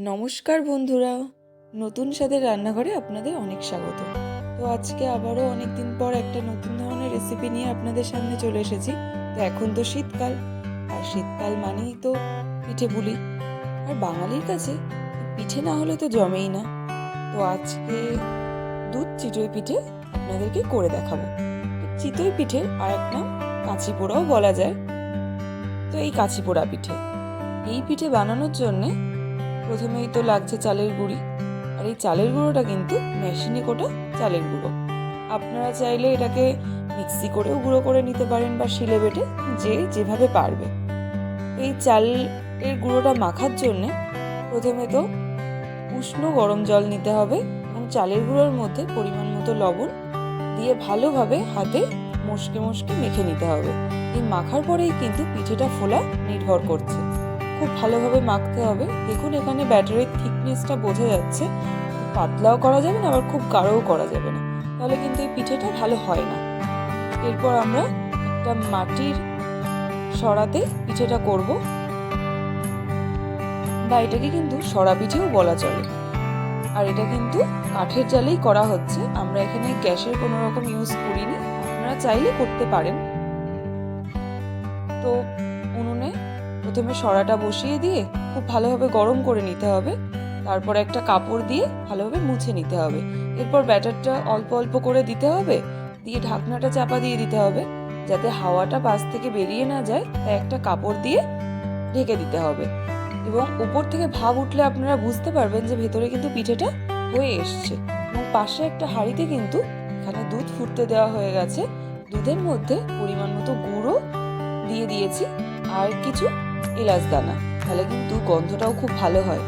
নমস্কার বন্ধুরা, নতুন স্বাদের রান্নাঘরে আপনাদের অনেক স্বাগত। তো আজকে আবারও অনেক দিন পর একটা নতুন ধরনের রেসিপি নিয়ে আপনাদের সামনে চলে এসেছি। তো এখন তো শীতকাল, আর শীতকাল মানেই তো পিঠে পুলি। আর বাঙালির কাছে পিঠে না হলে তো জমেই না। তো আজকে দুধ চিতই পিঠে আপনাদেরকে করে দেখাবো। চিতই পিঠের আর এক নাম কাঁচি পোড়াও বলা যায়। তো এই কাঁচি পোড়া পিঠে, এই পিঠে বানানোর জন্যে প্রথমেই তো লাগছে চালের গুঁড়ি। আর এই চালের গুঁড়োটা কিন্তু মেশিনে কোটা চালের গুঁড়ো। আপনারা চাইলে এটাকে মিক্সি করেও গুঁড়ো করে নিতে পারেন বা শিলে বেটে, যে যেভাবে পারবে। এই চালের গুঁড়োটা মাখার জন্যে প্রথমে তো উষ্ণ গরম জল নিতে হবে এবং চালের গুঁড়োর মধ্যে পরিমাণ মতো লবণ দিয়ে ভালোভাবে হাতে মশকে মশকে মেখে নিতে হবে। এই মাখার পরেই কিন্তু পিঠেটা ফোলা নির্ভর করছে। খুব ভালোভাবে মাখতে হবে। দেখুন এখানে ব্যাটারের থিকনেসটা বোঝা যাচ্ছে। পাতলাও করা যাবে না, আবার খুব গাঢ়ও করা যাবে না, তাহলে কিন্তু এই পিঠেটা ভালো হয় না। এরপর আমরা একটা মাটির সরাতে পিঠেটা করব, বা এটাকে কিন্তু সরা পিঠেও বলা চলে। আর এটা কিন্তু কাঠের জালেই করা হচ্ছে, আমরা এখানে গ্যাসের কোনো রকম ইউজ করিনি। আপনারা চাইলে করতে পারেন। তো উনুনে প্রথমে সরাটা বসিয়ে দিয়ে খুব ভালোভাবে গরম করে নিতে হবে। তারপর একটা কাপড় দিয়ে ভালোভাবে মুছে নিতে হবে। এরপর ব্যাটারটা অল্প অল্প করে দিতে হবে, দিয়ে ঢাকনাটা চাপা দিয়ে দিতে হবে যাতে হাওয়াটা পাশ থেকে বেরিয়ে না যায়। তাই একটা কাপড় দিয়ে ঢেকে দিতে হবে। এবং উপর থেকে ভাপ উঠলে আপনারা বুঝতে পারবেন যে ভেতরে কিন্তু পিঠেটা হয়ে এসছে। এবং পাশে একটা হাঁড়িতে কিন্তু এখানে দুধ ফুটতে দেওয়া হয়ে গেছে। দুধের মধ্যে পরিমাণ মতো গুঁড়ো দিয়ে দিয়েছি আর কিছু এলাচ দানা, তাহলে কিন্তু গন্ধটাও খুব ভালো হয়।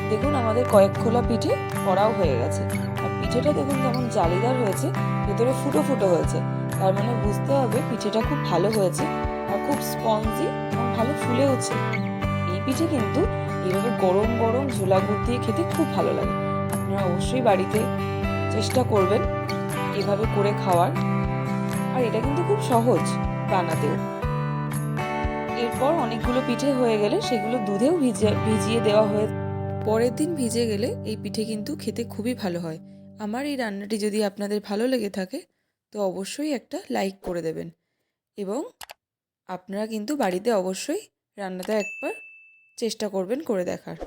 দেখুন আমাদের কয়েক খোলা পিঠে করাও হয়ে গেছে। আর পিঠেটা দেখুন কেমন জালিদার হয়েছে, ভেতরে ফুটো ফুটো হয়েছে। তার মানে বুঝতে হবে পিঠেটা খুব ভালো হয়েছে আর খুব স্পঞ্জি এবং ভালো ফুলেওছে। এই পিঠে কিন্তু এইভাবে গরম গরম ঝোলা গুড় দিয়ে খেতে খুব ভালো লাগে। আপনারা অবশ্যই বাড়িতে চেষ্টা করবেন এভাবে করে খাওয়ার। আর এটা কিন্তু খুব সহজ বানাতেও। এরপর অনেকগুলো পিঠে হয়ে গেলে সেগুলো দুধেও ভিজিয়ে দেওয়া হয়ে পরের দিন ভিজে গেলে এই পিঠে কিন্তু খেতে খুবই ভালো হয়। আমার এই রান্নাটি যদি আপনাদের ভালো লেগে থাকে তো অবশ্যই একটা লাইক করে দেবেন, এবং আপনারা কিন্তু বাড়িতে অবশ্যই রান্নাটা একবার চেষ্টা করবেন করে দেখার।